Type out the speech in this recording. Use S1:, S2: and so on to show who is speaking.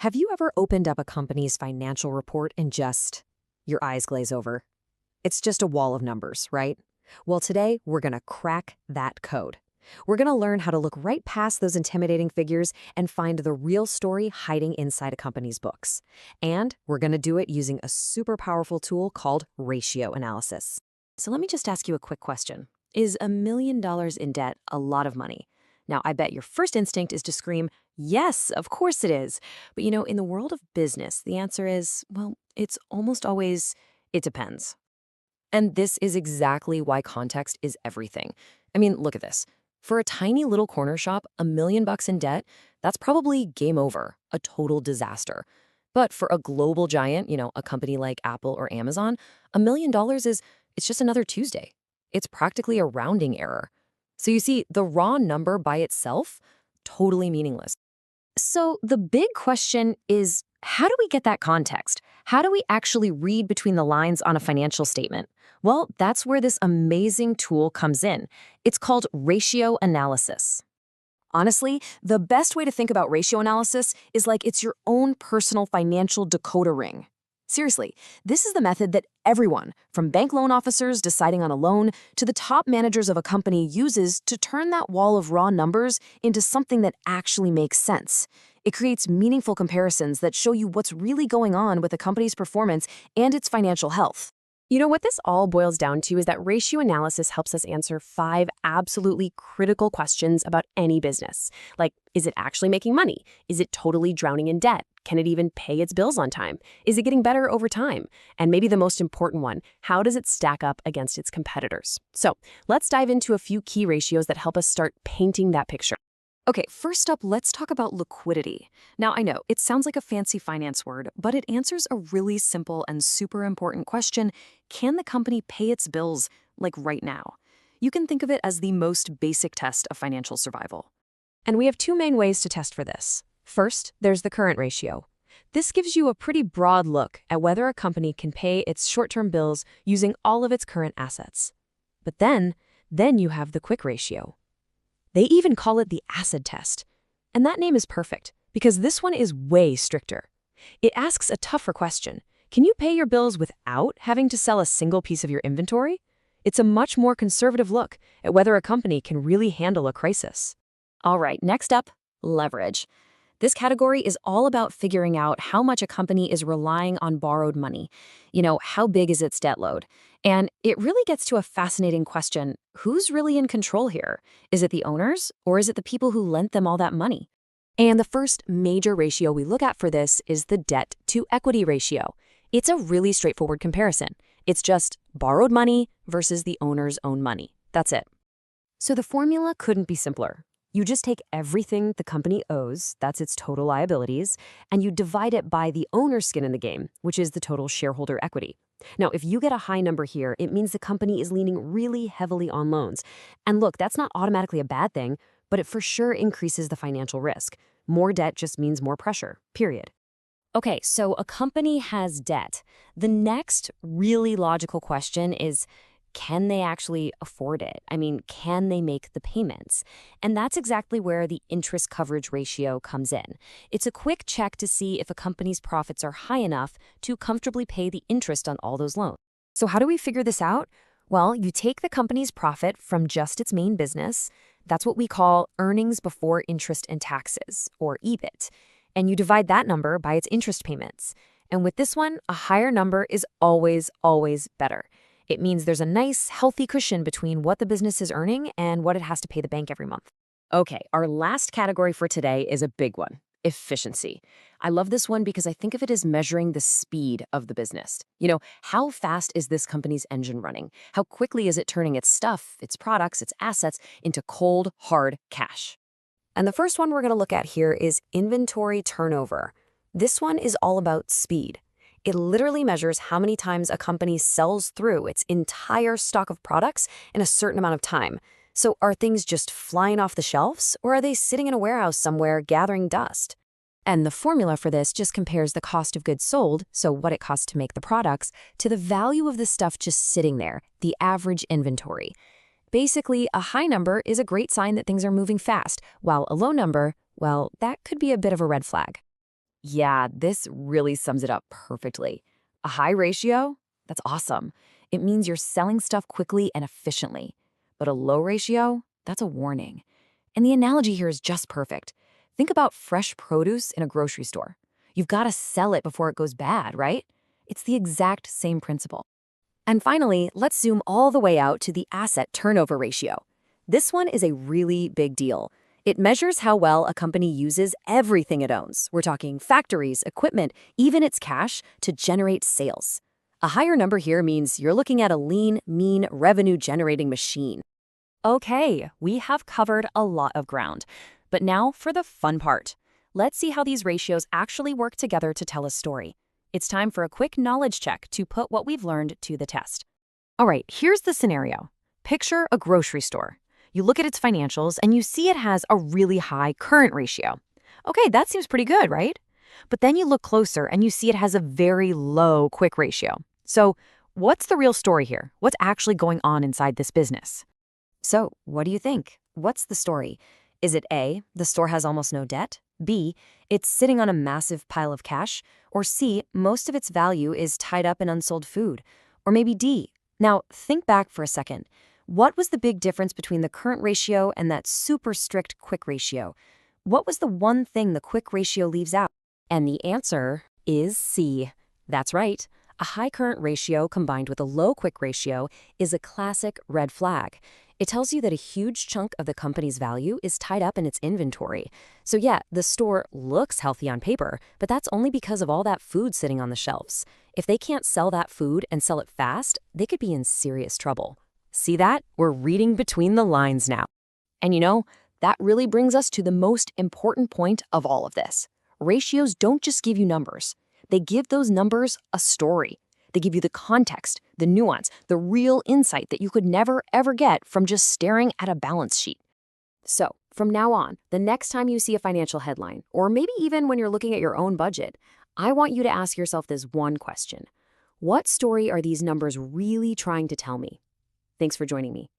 S1: Have you ever opened up a company's financial report and your eyes glaze over? It's just a wall of numbers, right? Well, today we're going to crack that code. We're going to learn how to look right past those intimidating figures and find the real story hiding inside a company's books. And we're going to do it using a super powerful tool called ratio analysis. So let me just ask you a quick question. Is $1 million in debt a lot of money? Now, I bet your first instinct is to scream, yes, of course it is. But in the world of business, the answer is, well, it's almost always, it depends. And this is exactly why context is everything. I mean, look at this. For a tiny little corner shop, $1 million in debt, that's probably game over, a total disaster. But for a global giant, a company like Apple or Amazon, $1 million it's just another Tuesday. It's practically a rounding error. So you see, the raw number by itself, totally meaningless. So the big question is, how do we get that context? How do we actually read between the lines on a financial statement? Well, that's where this amazing tool comes in. It's called ratio analysis. Honestly, the best way to think about ratio analysis is like it's your own personal financial decoder ring. Seriously, this is the method that everyone, from bank loan officers deciding on a loan to the top managers of a company, uses to turn that wall of raw numbers into something that actually makes sense. It creates meaningful comparisons that show you what's really going on with a company's performance and its financial health. You know what this all boils down to is that ratio analysis helps us answer 5 absolutely critical questions about any business. Like, is it actually making money? Is it totally drowning in debt? Can it even pay its bills on time? Is it getting better over time? And maybe the most important one, how does it stack up against its competitors? So let's dive into a few key ratios that help us start painting that picture. Okay, first up, let's talk about liquidity. Now, I know it sounds like a fancy finance word, but it answers a really simple and super important question. Can the company pay its bills, like right now? You can think of it as the most basic test of financial survival. And we have 2 main ways to test for this. First, there's the current ratio. This gives you a pretty broad look at whether a company can pay its short-term bills using all of its current assets. But then you have the quick ratio. They even call it the acid test. And that name is perfect, because this one is way stricter. It asks a tougher question. Can you pay your bills without having to sell a single piece of your inventory? It's a much more conservative look at whether a company can really handle a crisis. All right, next up, leverage. This category is all about figuring out how much a company is relying on borrowed money. How big is its debt load? And it really gets to a fascinating question. Who's really in control here? Is it the owners, or is it the people who lent them all that money? And the first major ratio we look at for this is the debt-to-equity ratio. It's a really straightforward comparison. It's just borrowed money versus the owner's own money. That's it. So the formula couldn't be simpler. You just take everything the company owes, that's its total liabilities, and you divide it by the owner's skin in the game, which is the total shareholder equity. Now, if you get a high number here, it means the company is leaning really heavily on loans. And look, that's not automatically a bad thing, but it for sure increases the financial risk. More debt just means more pressure, period. Okay, so a company has debt. The next really logical question is, can they actually afford it? I mean, can they make the payments? And that's exactly where the interest coverage ratio comes in. It's a quick check to see if a company's profits are high enough to comfortably pay the interest on all those loans. So how do we figure this out? Well, you take the company's profit from just its main business. That's what we call earnings before interest and taxes, or EBIT. And you divide that number by its interest payments. And with this one, a higher number is always, always better. It means there's a nice, healthy cushion between what the business is earning and what it has to pay the bank every month. Okay, our last category for today is a big one, efficiency. I love this one because I think of it as measuring the speed of the business. How fast is this company's engine running? How quickly is it turning its stuff, its products, its assets into cold, hard cash? And the first one we're going to look at here is inventory turnover. This one is all about speed. It literally measures how many times a company sells through its entire stock of products in a certain amount of time. So are things just flying off the shelves, or are they sitting in a warehouse somewhere gathering dust? And the formula for this just compares the cost of goods sold, so what it costs to make the products, to the value of the stuff just sitting there, the average inventory. Basically, a high number is a great sign that things are moving fast, while a low number, well, that could be a bit of a red flag.
S2: Yeah, this really sums it up perfectly. A high ratio? That's awesome. It means you're selling stuff quickly and efficiently. But a low ratio? That's a warning. And the analogy here is just perfect. Think about fresh produce in a grocery store. You've got to sell it before it goes bad, right? It's the exact same principle.
S1: And finally, let's zoom all the way out to the asset turnover ratio. This one is a really big deal. It measures how well a company uses everything it owns. We're talking factories, equipment, even its cash to generate sales. A higher number here means you're looking at a lean, mean, revenue-generating machine.
S2: Okay, we have covered a lot of ground. But now for the fun part. Let's see how these ratios actually work together to tell a story. It's time for a quick knowledge check to put what we've learned to the test. All right, here's the scenario. Picture a grocery store. You look at its financials and you see it has a really high current ratio. Okay, that seems pretty good, right? But then you look closer and you see it has a very low quick ratio. So, what's the real story here? What's actually going on inside this business?
S1: So, what do you think? What's the story? Is it A, the store has almost no debt? B, it's sitting on a massive pile of cash? Or C, most of its value is tied up in unsold food? Or maybe D? Now, think back for a second. What was the big difference between the current ratio and that super strict quick ratio? What was the one thing the quick ratio leaves out? And the answer is C. That's right. A high current ratio combined with a low quick ratio is a classic red flag. It tells you that a huge chunk of the company's value is tied up in its inventory. So yeah, the store looks healthy on paper, but that's only because of all that food sitting on the shelves. If they can't sell that food and sell it fast, they could be in serious trouble. See that? We're reading between the lines now. And that really brings us to the most important point of all of this. Ratios don't just give you numbers. They give those numbers a story. They give you the context, the nuance, the real insight that you could never, ever get from just staring at a balance sheet. So, from now on, the next time you see a financial headline, or maybe even when you're looking at your own budget, I want you to ask yourself this one question. What story are these numbers really trying to tell me? Thanks for joining me.